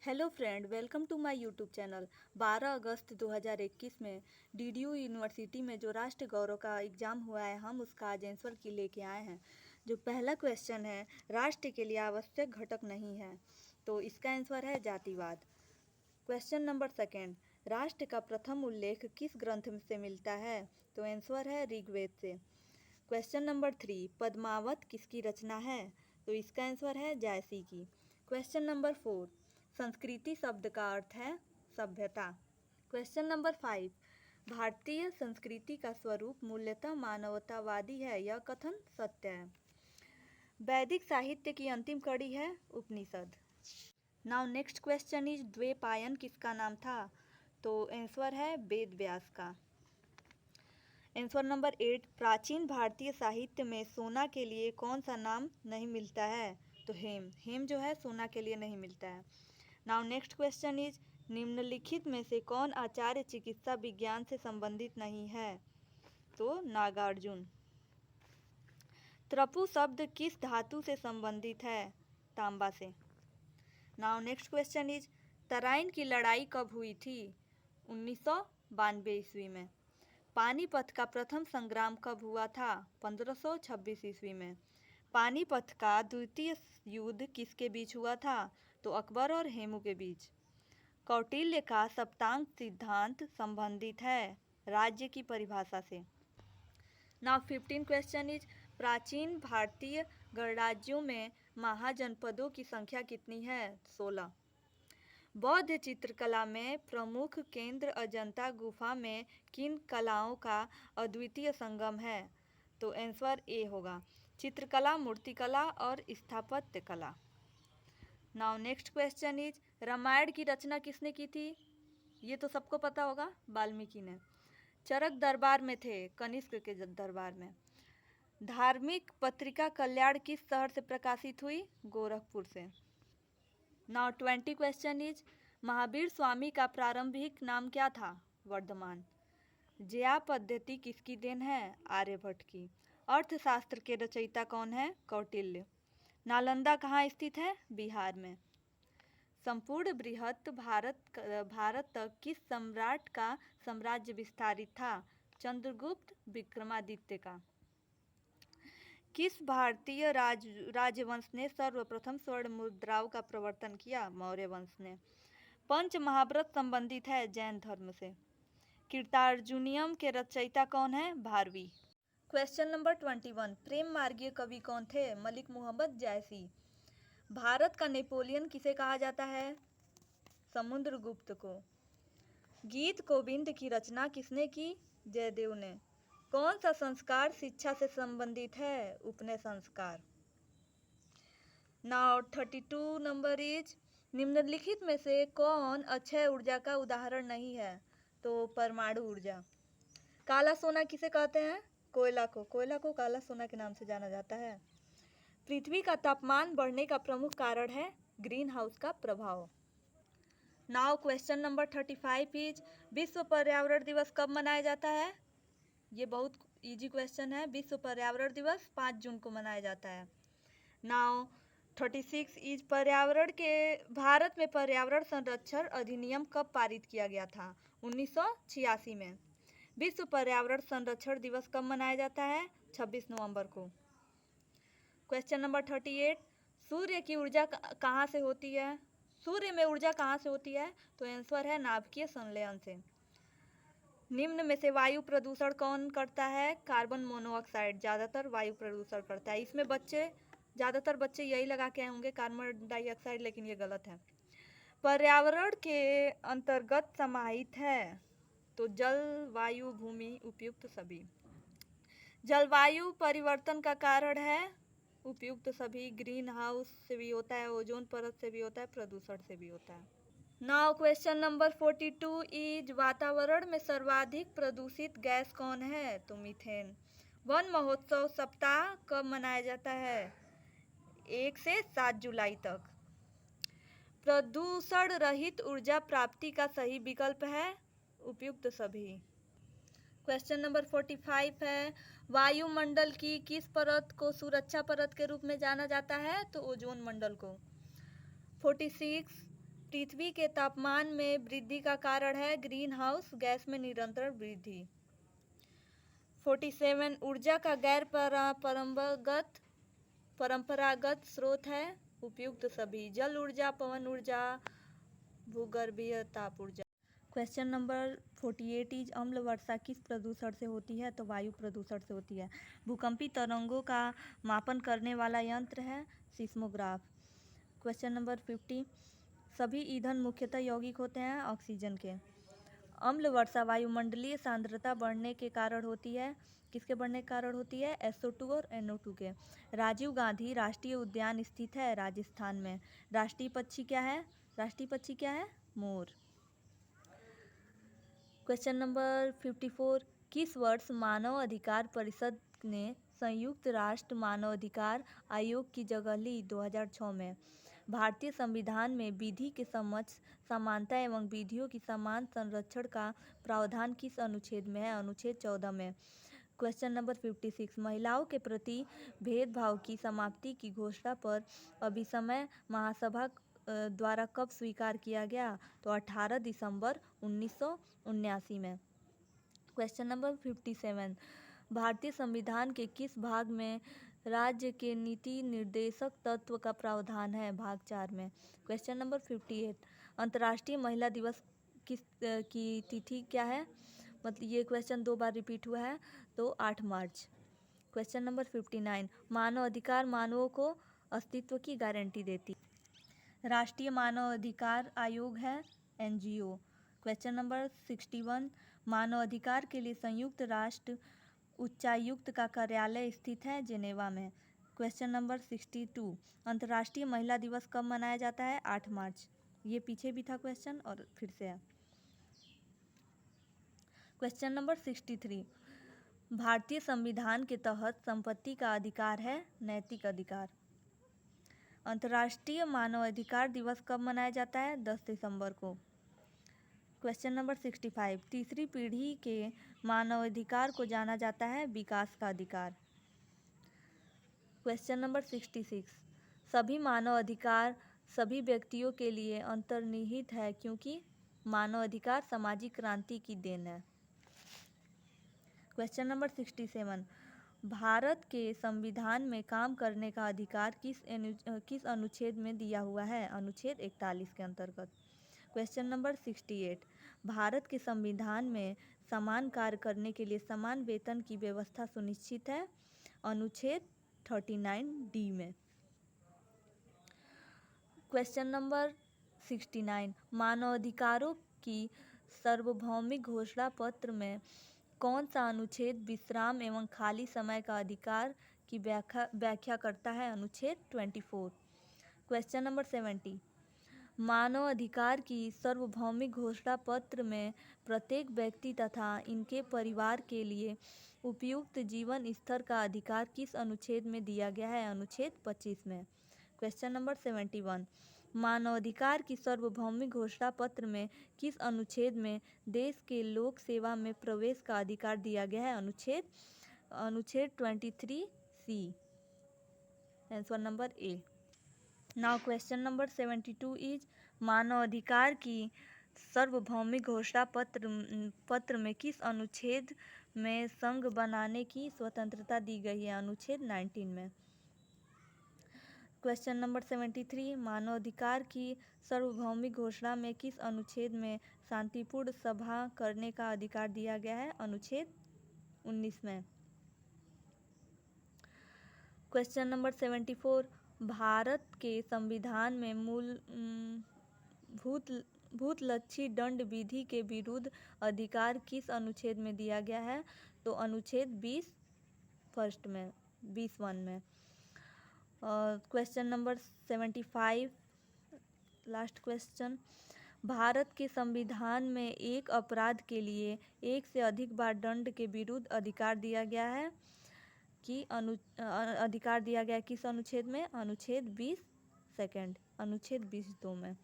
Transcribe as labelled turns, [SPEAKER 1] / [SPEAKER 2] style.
[SPEAKER 1] Hello friend, welcome to my YouTube channel. 12 अगस्त 2021 में DDU university में जो राष्ट्र गौरव का एग्ज़ाम हुआ है, हम उसका आज आंसर की लेके आए हैं। जो पहला क्वेश्चन है, राष्ट्र के लिए आवश्यक घटक नहीं है, तो इसका आंसर है जातिवाद। क्वेश्चन नंबर सेकेंड, राष्ट्र का प्रथम उल्लेख किस ग्रंथ से मिलता है, तो आंसर है ऋग्वेद से। क्वेश्चन नंबर 3, पद्मावत किसकी रचना है, तो इसका आंसर है जायसी की। क्वेश्चन नंबर 4, संस्कृति शब्द का अर्थ है सभ्यता। क्वेश्चन नंबर 5, भारतीय संस्कृति का स्वरूप मूल्यतः मानवतावादी है, यह कथन सत्य है। वैदिक साहित्य की अंतिम कड़ी है Upanishad. Now next question is Dvaipayana किसका नाम था, तो आंसर है वेद व्यास का। आंसर नंबर 8, प्राचीन भारतीय साहित्य में सोना के लिए कौन सा नाम नहीं मिलता है, तो हेम। हेम जो है सोना के लिए नहीं मिलता है। नाउ नेक्स्ट क्वेश्चन इज निम्नलिखित में से कौन आचार्य चिकित्सा विज्ञान से संबंधित नहीं है, तो नागार्जुन। त्रपु शब्द किस धातु से संबंधित है, तांबा से। Now next question is Tarain की लड़ाई कब हुई थी, 1992 ईस्वी में। पानीपत का प्रथम संग्राम कब हुआ था, 1526 ईस्वी में। पानीपत का द्वितीय युद्ध किसके बीच हुआ था, तो अकबर और हेमू के बीच। कौटिल्य का सप्तांग सिद्धांत संबंधित है राज्य की परिभाषा से। नाउ 15 क्वेश्चन इज प्राचीन भारतीय गणराज्यों में महाजनपदों की संख्या कितनी है, 16। बौद्ध चित्रकला में प्रमुख केंद्र अजंता गुफा में किन कलाओं का अद्वितीय संगम है, तो आंसर ए होगा, चित्रकला, मूर्तिकला और स्थापत्य कला। Now next question is Ramayana की रचना किसने की थी, ये तो सबको पता होगा, वाल्मीकि ने। चरक दरबार में थे, कनिष्क के दरबार में। धार्मिक पत्रिका कल्याण किस शहर से प्रकाशित हुई, गोरखपुर से। Now 20 question is Mahavir Swami का प्रारंभिक नाम क्या था, वर्धमान। ज्या पद्धति किसकी देन है, आर्यभट्ट की। अर्थशास्त्र के रचयिता कौन है, कौटिल्य। नालंदा कहाँ स्थित है, बिहार में। संपूर्ण बृहत भारत तक किस सम्राट का साम्राज्य विस्तारित था, चंद्रगुप्त विक्रमादित्य का। किस भारतीय राजवंश ने सर्वप्रथम स्वर्ण मुद्राओं का प्रवर्तन किया, मौर्य वंश ने। पंच महाव्रत संबंधित है जैन धर्म से। कीर्तार्जुनियम के रचयिता कौन है, भारवी। क्वेश्चन नंबर 21, प्रेम मार्गीय कवि कौन थे, मलिक मोहम्मद जायसी। भारत का नेपोलियन किसे कहा जाता है, समुद्रगुप्त को। गीत गोविंद की रचना किसने की, जयदेव ने। कौन सा संस्कार शिक्षा से संबंधित है, उपनय संस्कार। नाउ 32 नंबर इज निम्नलिखित में से कौन अक्षय ऊर्जा का उदाहरण नहीं है, तो परमाणु ऊर्जा। काला सोना किसे कहते हैं, कोयला को। कोयला को काला सोना के नाम से जाना जाता है। पृथ्वी का तापमान बढ़ने का प्रमुख कारण है ग्रीन हाउस का प्रभाव। नाउ क्वेश्चन नंबर 35 इज विश्व पर्यावरण दिवस कब मनाया जाता है, ये बहुत इजी क्वेश्चन है। विश्व पर्यावरण दिवस 5 जून को मनाया जाता है। नाउ 36 इज भारत में पर्यावरण संरक्षण अधिनियम कब पारित किया गया था, 1986 में। विश्व पर्यावरण संरक्षण दिवस कब मनाया जाता है, 26 नवंबर को। क्वेश्चन नंबर 38, सूर्य की ऊर्जा कहाँ से होती है, सूर्य में ऊर्जा कहाँ से होती है, तो आंसर है नाभिकीय संलयन से। निम्न में से वायु प्रदूषण कौन करता है, कार्बन मोनोऑक्साइड ज़्यादातर वायु प्रदूषण करता है। इसमें ज़्यादातर बच्चे यही लगा के आए होंगे कार्बन डाइऑक्साइड, लेकिन ये गलत है। पर्यावरण के अंतर्गत समाहित है, तो जल, वायु, भूमि, उपयुक्त सभी। जलवायु परिवर्तन का कारण है उपयुक्त सभी, ग्रीन हाउस से भी होता है, ओजोन परत से भी होता है, प्रदूषण से भी होता है। नाउ क्वेश्चन नंबर 42 इज वातावरण में सर्वाधिक प्रदूषित गैस कौन है, तो मीथेन। वन महोत्सव सप्ताह कब मनाया जाता है, 1 से 7 जुलाई तक। प्रदूषण रहित ऊर्जा प्राप्ति का सही विकल्प है उपयुक्त सभी। क्वेश्चन नंबर 45 है वायुमंडल की किस परत को सुरक्षा परत के रूप में जाना जाता है, तो ओजोन मंडल को। 46 पृथ्वी के तापमान में वृद्धि का कारण है ग्रीन हाउस गैस में निरंतर वृद्धि। 47 ऊर्जा का गैर परंपरागत स्रोत है उपयुक्त सभी, जल ऊर्जा, पवन ऊर्जा, भूगर्भीय ताप ऊर्जा। क्वेश्चन नंबर 48 इज अम्ल वर्षा किस प्रदूषण से होती है? तो वायु प्रदूषण से होती है। भूकंपी तरंगों का मापन करने वाला यंत्र है सिस्मोग्राफ। क्वेश्चन नंबर 50 सभी ईंधन मुख्यतः यौगिक होते हैं ऑक्सीजन के। अम्ल वर्षा वायुमंडलीय सांद्रता बढ़ने के कारण होती है। किसके बढ़ने के कारण होती है? SO2 और NO2 के। राजीव गांधी राष्ट्रीय उद्यान स्थित है राजस्थान में। राष्ट्रीय पक्षी क्या है? राष्ट्रीय पक्षी क्या है? मोर। क्वेश्चन नंबर 54 किस वर्ष मानव अधिकार परिषद ने संयुक्त राष्ट्र मानवाधिकार आयोग की जगह ली? 2006 में। भारतीय संविधान में विधि के समक्ष समानता एवं विधियों की समान संरक्षण का प्रावधान किस अनुच्छेद में है? अनुच्छेद 14 में। क्वेश्चन नंबर 56 महिलाओं के प्रति भेदभाव की समाप्ति की घोषणा पर अभिसमय महासभा द्वारा कब स्वीकार किया गया? तो 18 दिसंबर 1979 में। क्वेश्चन नंबर 57 भारतीय संविधान के किस भाग में राज्य के नीति निर्देशक तत्व का प्रावधान है? भाग 4 में। क्वेश्चन नंबर 58 अंतर्राष्ट्रीय महिला दिवस किस की तिथि क्या है? मतलब ये क्वेश्चन 2 बार रिपीट हुआ है, तो 8 मार्च। क्वेश्चन नंबर 59 मानव अधिकार मानवों को अस्तित्व की गारंटी देती। राष्ट्रीय मानव अधिकार आयोग है NGO। क्वेश्चन नंबर 61 मानव अधिकार के लिए संयुक्त राष्ट्र उच्चायुक्त का कार्यालय स्थित है जेनेवा में। क्वेश्चन नंबर 62 अंतर्राष्ट्रीय महिला दिवस कब मनाया जाता है? 8 मार्च। ये पीछे भी था क्वेश्चन और फिर से है। क्वेश्चन नंबर 63 भारतीय संविधान के तहत संपत्ति का अधिकार है नैतिक अधिकार। अंतर्राष्ट्रीय मानवाधिकार दिवस कब मनाया जाता है? 10 दिसंबर को। क्वेश्चन नंबर 65 तीसरी पीढ़ी के मानवाधिकार को जाना जाता है विकास का अधिकार। क्वेश्चन नंबर 66 सभी मानव अधिकार सभी व्यक्तियों के लिए अंतर्निहित है क्योंकि मानव अधिकार सामाजिक क्रांति की देन है। क्वेश्चन नंबर 67 भारत के संविधान में काम करने का अधिकार किस अनुच्छेद में दिया हुआ है? अनुच्छेद 41 के अंतर्गत। क्वेश्चन नंबर 68 भारत के संविधान में समान कार्य करने के लिए समान वेतन की व्यवस्था सुनिश्चित है। अनुच्छेद 39D में। क्वेश्चन नंबर 69 मानवाधिकारों की सार्वभौमिक घोषणा पत्र में कौन सा अनुच्छेद विश्राम एवं खाली समय का अधिकार की व्याख्या करता है? अनुच्छेद 24। क्वेश्चन नंबर 70 मानव अधिकार की सार्वभौमिक घोषणा पत्र में प्रत्येक व्यक्ति तथा इनके परिवार के लिए उपयुक्त जीवन स्तर का अधिकार किस अनुच्छेद में दिया गया है? अनुच्छेद 25 में। क्वेश्चन नंबर 71 मानवाधिकार की सार्वभौमिक घोषणा पत्र में किस अनुच्छेद में देश के लोक सेवा में प्रवेश का अधिकार दिया गया है? अनुच्छेद 23C। Answer number A। Now question number 72 is मानवाधिकार की सार्वभौमिक घोषणा पत्र में किस अनुच्छेद में संघ बनाने की स्वतंत्रता दी गई है? अनुच्छेद 19 में। क्वेश्चन नंबर 73 मानवाधिकार की सार्वभौमिक घोषणा में किस अनुच्छेद में शांतिपूर्ण सभा करने का अधिकार दिया गया है? अनुच्छेद 19 में। क्वेश्चन नंबर 74 भारत के संविधान में भूतलक्षी दंड विधि के विरुद्ध अधिकार किस अनुच्छेद में दिया गया है? तो अनुच्छेद 21 में। Question number 75 last question Bharat के संविधान में एक अपराध के लिए एक से अधिक बार दंड के विरुद्ध अधिकार दिया गया है कि अधिकार दिया गया किस अनुच्छेद में? अनुच्छेद 20 अनुच्छेद 22 में।